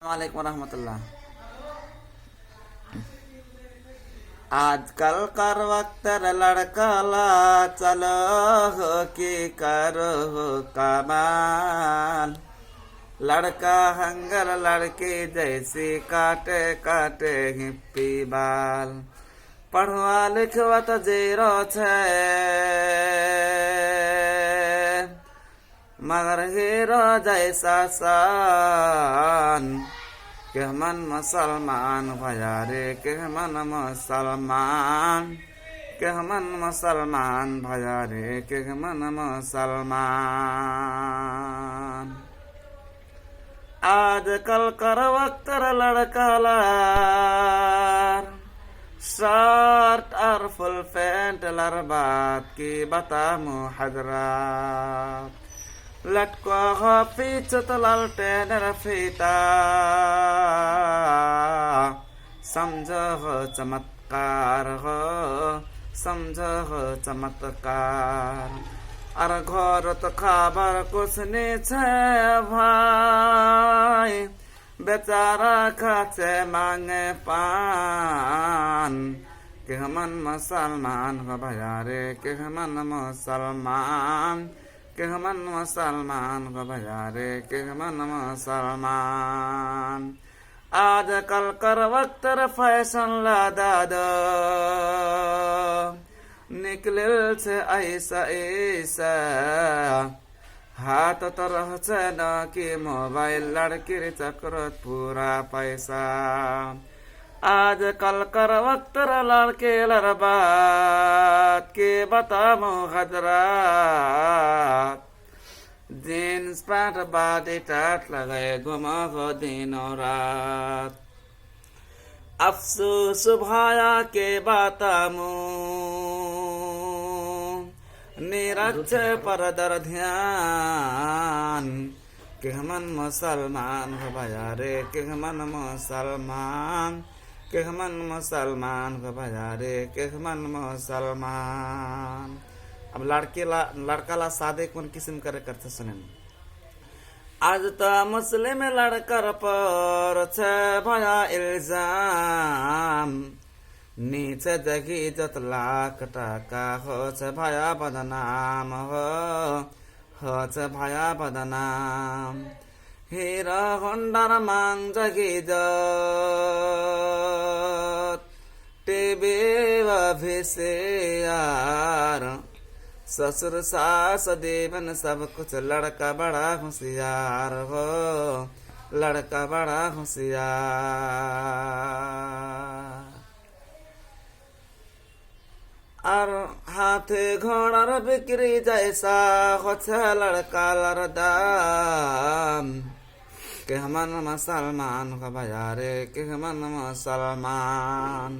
वालेकुम रहमतुल्लाह। आजकल कर वक्त लड़का ला चलो हो कि करो हो कमाल। लड़का हंगर लड़की जैसी काटे काटे हिप्पी बाल। पढ़वा लिखवा तो जीरो छे मगर हीरो जैसा सान। के मन मुसलमान भया रे के मन मुसलमान। के मन मुसलमान भया रे के मन मुसलमान। आजकल कर वक्त लड़का लार शर्ट और फुल पैंट लर बात की बतामू हजरात। लटको हो पीछे तो लालटेन रफीता समझो हो चमत्कार हो समझो हो चमत्कार। और घर तो खबर कुछ नहीं छे भाई बेचारा खाचे मांगे पान। के मन मुसलमान हो भया रे के मन मुसलमान। के मन मुसलमान हो भया रे के मन मुसलमान। आजकल कर वक्त फैशन ला दादा निकले से ऐसा ऐसा। हाथ तो रह न कि मोबाइल लड़की चक्रत पूरा पैसा। आजकल कर वक्त लड़के लरबात के बतामो हजरात। जीन्स पैंट बाडी टाट लगाए घुमा हो दिन और रात। अफसोस भाया के बतामो निरक्ष पर दर ध्यान। के मन मुसलमान हो भया रे के मन मुसलमान। के मन मुसलमान हो भया रे के मन मुसलमान। अब लड़का ला शादी कौन किस्म करे करते सुने। आज तो मुस्लिम लड़कर पर छे भया इल्जाम। नीचे जगी जत लाख टाका हो छे भया बदनाम हो छे भया बदनाम। हीरा होंडार मांग जगी जत टीवी वीसीआर। ससुर सास देवन सब कुछ लड़का बड़ा होशियार हो लड़का बड़ा होशियार। और हाथे घोड़ार बिक्री जैसा होछे लड़का लर दाम। के मन मुसलमान हो भया रे के मन मुसलमान।